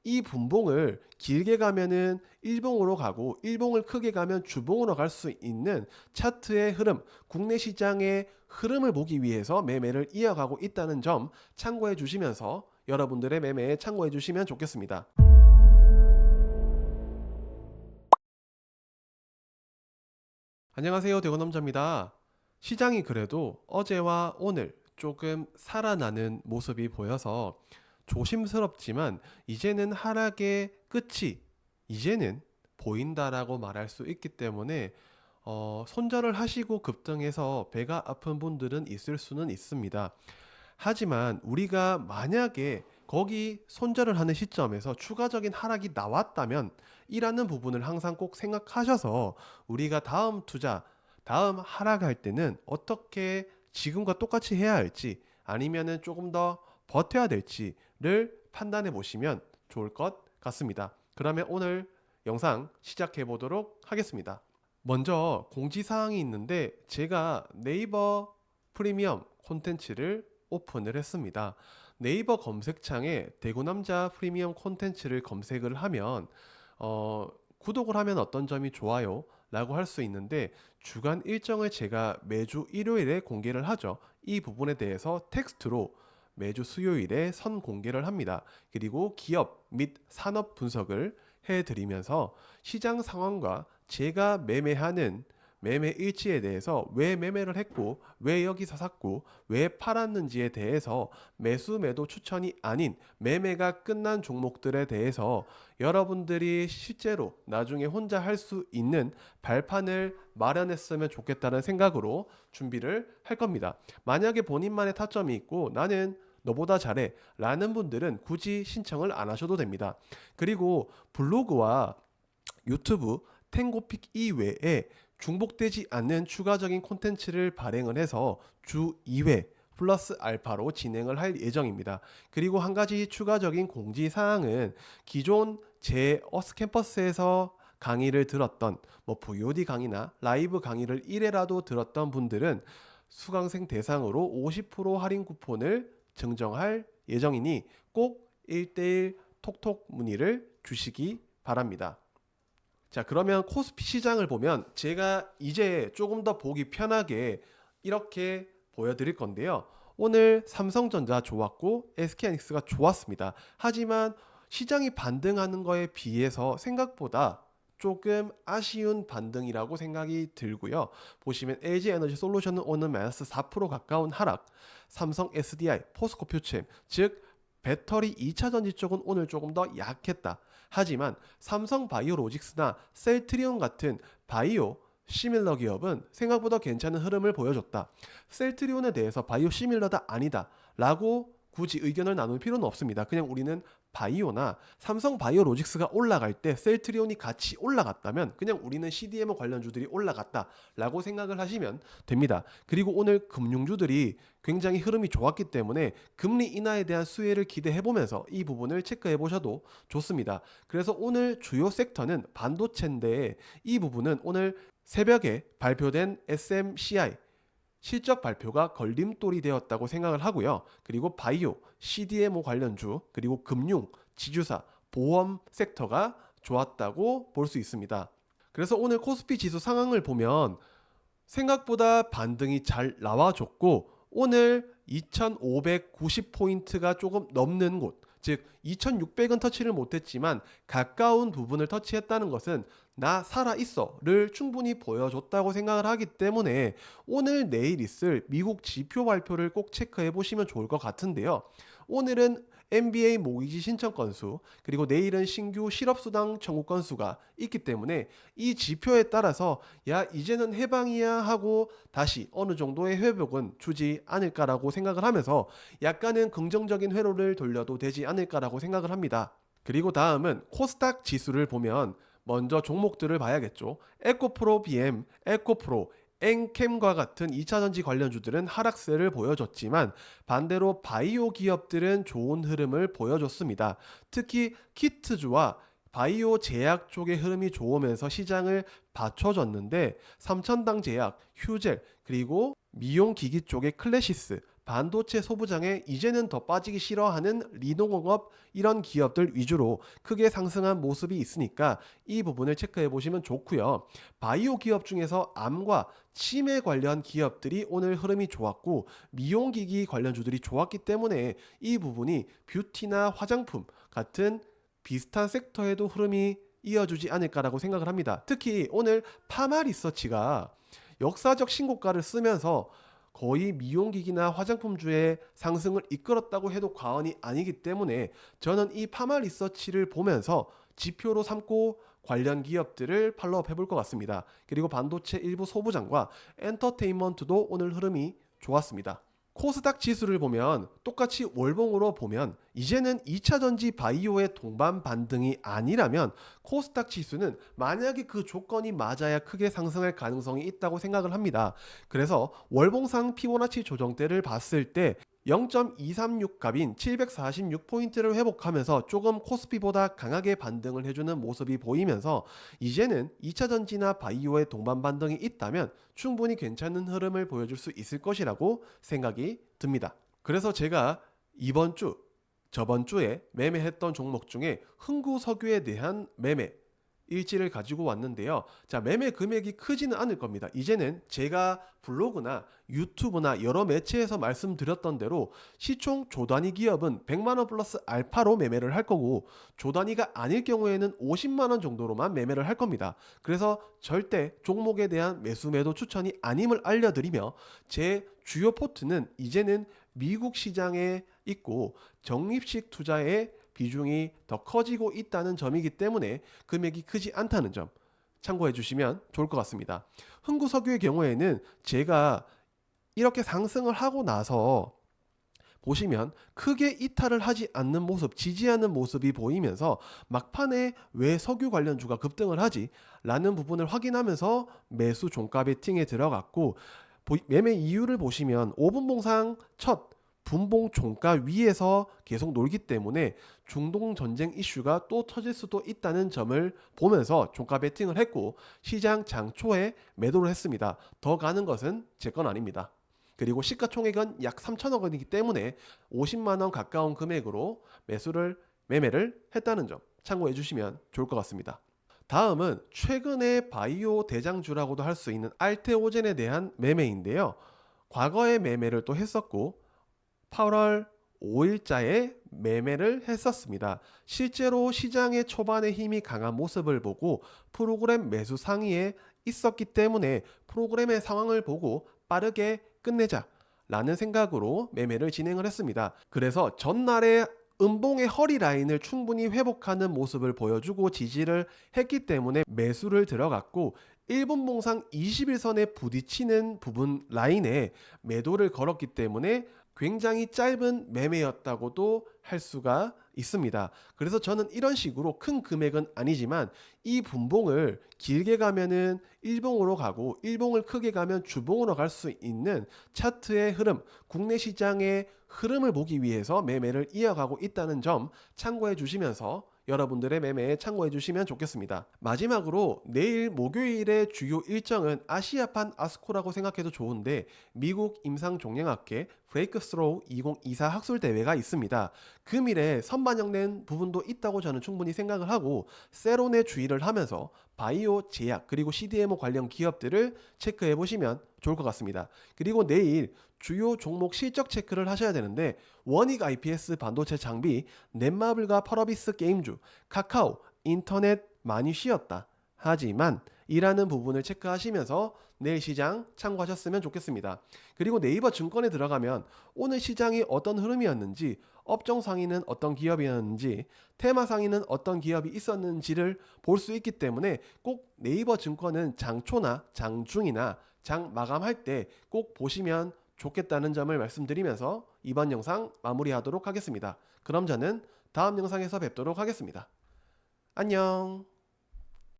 이 분봉을 길게 가면은 일봉으로 가고 일봉을 크게 가면 주봉으로 갈 수 있는 차트의 흐름, 국내 시장의 흐름을 보기 위해서 매매를 이어가고 있다는 점 참고해 주시면서 여러분들의 매매에 참고해 주시면 좋겠습니다. 안녕하세요. 대구남자입니다. 시장이 그래도 어제와 오늘 조금 살아나는 모습이 보여서 조심스럽지만 이제는 하락의 끝이 이제는 보인다라고 말할 수 있기 때문에 손절을 하시고 급등해서 배가 아픈 분들은 있을 수는 있습니다. 하지만 우리가 만약에 거기 손절을 하는 시점에서 추가적인 하락이 나왔다면 이라는 부분을 항상 꼭 생각하셔서 우리가 다음 투자, 다음 하락할 때는 어떻게 지금과 똑같이 해야 할지 아니면은 조금 더 버텨야 될지를 판단해 보시면 좋을 것 같습니다. 그러면 오늘 영상 시작해 보도록 하겠습니다. 먼저 공지사항이 있는데 제가 네이버 프리미엄 콘텐츠를 오픈을 했습니다. 네이버 검색창에 대구남자 프리미엄 콘텐츠를 검색을 하면 구독을 하면 어떤 점이 좋아요 라고 할 수 있는데 주간 일정을 제가 매주 일요일에 공개를 하죠. 이 부분에 대해서 텍스트로 매주 수요일에 선 공개를 합니다. 그리고 기업 및 산업 분석을 해드리면서 시장 상황과 제가 매매하는 매매 일지에 대해서 왜 매매를 했고 왜 여기서 샀고 왜 팔았는지에 대해서 매수 매도 추천이 아닌 매매가 끝난 종목들에 대해서 여러분들이 실제로 나중에 혼자 할 수 있는 발판을 마련했으면 좋겠다는 생각으로 준비를 할 겁니다. 만약에 본인만의 타점이 있고 나는 너보다 잘해 라는 분들은 굳이 신청을 안 하셔도 됩니다. 그리고 블로그와 유튜브 탱고픽 이외에 중복되지 않는 추가적인 콘텐츠를 발행을 해서 주 2회 플러스 알파로 진행을 할 예정입니다. 그리고 한 가지 추가적인 공지사항은 기존 제 어스캠퍼스에서 강의를 들었던 뭐 VOD 강의나 라이브 강의를 1회라도 들었던 분들은 수강생 대상으로 50% 할인 쿠폰을 증정할 예정이니 꼭 1대1 톡톡 문의를 주시기 바랍니다. 자, 그러면 코스피 시장을 보면 제가 이제 조금 더 보기 편하게 이렇게 보여드릴 건데요. 오늘 삼성전자 좋았고 SK하이닉스가 좋았습니다. 하지만 시장이 반등하는 거에 비해서 생각보다 조금 아쉬운 반등이라고 생각이 들고요. 보시면 LG에너지 솔루션은 오늘 마이너스 4% 가까운 하락, 삼성 SDI, 포스코 퓨처엠, 즉 배터리 2차 전지 쪽은 오늘 조금 더 약했다. 하지만 삼성 바이오로직스나 셀트리온 같은 바이오 시밀러 기업은 생각보다 괜찮은 흐름을 보여줬다. 셀트리온에 대해서 바이오 시밀러다 아니다 라고 굳이 의견을 나눌 필요는 없습니다. 그냥 우리는 바이오나 삼성 바이오로직스가 올라갈 때 셀트리온이 같이 올라갔다면 그냥 우리는 CDMO 관련주들이 올라갔다 라고 생각을 하시면 됩니다. 그리고 오늘 금융주들이 굉장히 흐름이 좋았기 때문에 금리 인하에 대한 수혜를 기대해 보면서 이 부분을 체크해 보셔도 좋습니다. 그래서 오늘 주요 섹터는 반도체인데 이 부분은 오늘 새벽에 발표된 SMCI 실적 발표가 걸림돌이 되었다고 생각을 하고요. 그리고 바이오, CDMO 관련주, 그리고 금융, 지주사, 보험 섹터가 좋았다고 볼 수 있습니다. 그래서 오늘 코스피 지수 상황을 보면 생각보다 반등이 잘 나와줬고 오늘 2590포인트가 조금 넘는 곳, 즉 2600은 터치를 못했지만 가까운 부분을 터치했다는 것은 나 살아있어를 충분히 보여줬다고 생각을 하기 때문에 오늘 내일 있을 미국 지표 발표를 꼭 체크해 보시면 좋을 것 같은데요. 오늘은 NBA 모기지 신청 건수 그리고 내일은 신규 실업수당 청구 건수가 있기 때문에 이 지표에 따라서 야 이제는 해방이야 하고 다시 어느 정도의 회복은 주지 않을까라고 생각을 하면서 약간은 긍정적인 회로를 돌려도 되지 않을까라고 생각을 합니다. 그리고 다음은 코스닥 지수를 보면 먼저 종목들을 봐야겠죠. 에코프로 BM, 에코프로, 엔캠과 같은 2차전지 관련주들은 하락세를 보여줬지만 반대로 바이오 기업들은 좋은 흐름을 보여줬습니다. 특히 키트주와 바이오 제약 쪽의 흐름이 좋으면서 시장을 받쳐줬는데 삼천당 제약, 휴젤, 그리고 미용기기 쪽의 클래시스, 반도체 소부장에 이제는 더 빠지기 싫어하는 리노공업 이런 기업들 위주로 크게 상승한 모습이 있으니까 이 부분을 체크해 보시면 좋고요. 바이오 기업 중에서 암과 치매 관련 기업들이 오늘 흐름이 좋았고 미용기기 관련주들이 좋았기 때문에 이 부분이 뷰티나 화장품 같은 비슷한 섹터에도 흐름이 이어주지 않을까라고 생각을 합니다. 특히 오늘 파마 리서치가 역사적 신고가를 쓰면서 거의 미용기기나 화장품주의 상승을 이끌었다고 해도 과언이 아니기 때문에 저는 이 파마 리서치를 보면서 지표로 삼고 관련 기업들을 팔로우업 해볼 것 같습니다. 그리고 반도체 일부 소부장과 엔터테인먼트도 오늘 흐름이 좋았습니다. 코스닥 지수를 보면 똑같이 월봉으로 보면 이제는 2차전지 바이오의 동반 반등이 아니라면 코스닥 지수는 만약에 그 조건이 맞아야 크게 상승할 가능성이 있다고 생각을 합니다. 그래서 월봉상 피보나치 조정대를 봤을 때 0.236 값인 746포인트를 회복하면서 조금 코스피보다 강하게 반등을 해주는 모습이 보이면서 이제는 2차전지나 바이오의 동반 반등이 있다면 충분히 괜찮은 흐름을 보여줄 수 있을 것이라고 생각이 듭니다. 그래서 제가 이번 주, 저번 주에 매매했던 종목 중에 흥구석유에 대한 매매 일지를 가지고 왔는데요. 자, 매매 금액이 크지는 않을 겁니다. 이제는 제가 블로그나 유튜브나 여러 매체에서 말씀드렸던 대로 시총 조단위 기업은 100만원 플러스 알파로 매매를 할 거고 조단위가 아닐 경우에는 50만원 정도로만 매매를 할 겁니다. 그래서 절대 종목에 대한 매수 매도 추천이 아님을 알려드리며 제 주요 포트는 이제는 미국 시장에 있고 적립식 투자에 비중이 더 커지고 있다는 점이기 때문에 금액이 크지 않다는 점 참고해 주시면 좋을 것 같습니다. 흥구석유의 경우에는 제가 이렇게 상승을 하고 나서 보시면 크게 이탈을 하지 않는 모습, 지지하는 모습이 보이면서 막판에 왜 석유 관련주가 급등을 하지? 라는 부분을 확인하면서 매수 종가 베팅에 들어갔고 매매 이유를 보시면 5분 봉상 첫 분봉 종가 위에서 계속 놀기 때문에 중동 전쟁 이슈가 또 터질 수도 있다는 점을 보면서 종가 베팅을 했고 시장 장초에 매도를 했습니다. 더 가는 것은 제 건 아닙니다. 그리고 시가총액은 약 3천억 원이기 때문에 50만 원 가까운 금액으로 매매를 했다는 점 참고해 주시면 좋을 것 같습니다. 다음은 최근에 바이오 대장주라고도 할 수 있는 알테오젠에 대한 매매인데요. 과거에 매매를 또 했었고 8월 5일자에 매매를 했었습니다. 실제로 시장의 초반에 힘이 강한 모습을 보고 프로그램 매수 상위에 있었기 때문에 프로그램의 상황을 보고 빠르게 끝내자 라는 생각으로 매매를 진행을 했습니다. 그래서 전날에 음봉의 허리 라인을 충분히 회복하는 모습을 보여주고 지지를 했기 때문에 매수를 들어갔고 1분 봉상 21선에 부딪히는 부분 라인에 매도를 걸었기 때문에 굉장히 짧은 매매였다고도 할 수가 있습니다. 그래서 저는 이런 식으로 큰 금액은 아니지만 이 분봉을 길게 가면은 일봉으로 가고 일봉을 크게 가면 주봉으로 갈 수 있는 차트의 흐름, 국내 시장의 흐름을 보기 위해서 매매를 이어가고 있다는 점 참고해 주시면서 여러분들의 매매에 참고해 주시면 좋겠습니다. 마지막으로 내일 목요일의 주요 일정은 아시아판 아스코라고 생각해도 좋은데 미국 임상종양학회 브레이크스로우 2024 학술대회가 있습니다. 금일에 선반영된 부분도 있다고 저는 충분히 생각을 하고 세론에 주의를 하면서 바이오, 제약 그리고 CDMO 관련 기업들을 체크해 보시면 좋을 것 같습니다. 그리고 내일 주요 종목 실적 체크를 하셔야 되는데 원익 IPS 반도체 장비, 넷마블과 펄어비스 게임주, 카카오, 인터넷 많이 쉬었다. 하지만 이라는 부분을 체크하시면서 내일 시장 참고하셨으면 좋겠습니다. 그리고 네이버 증권에 들어가면 오늘 시장이 어떤 흐름이었는지, 업종 상위는 어떤 기업이었는지, 테마 상위는 어떤 기업이 있었는지를 볼 수 있기 때문에 꼭 네이버 증권은 장초나 장중이나 장 마감할 때 꼭 보시면 좋겠다는 점을 말씀드리면서 이번 영상 마무리하도록 하겠습니다. 그럼 저는 다음 영상에서 뵙도록 하겠습니다. 안녕.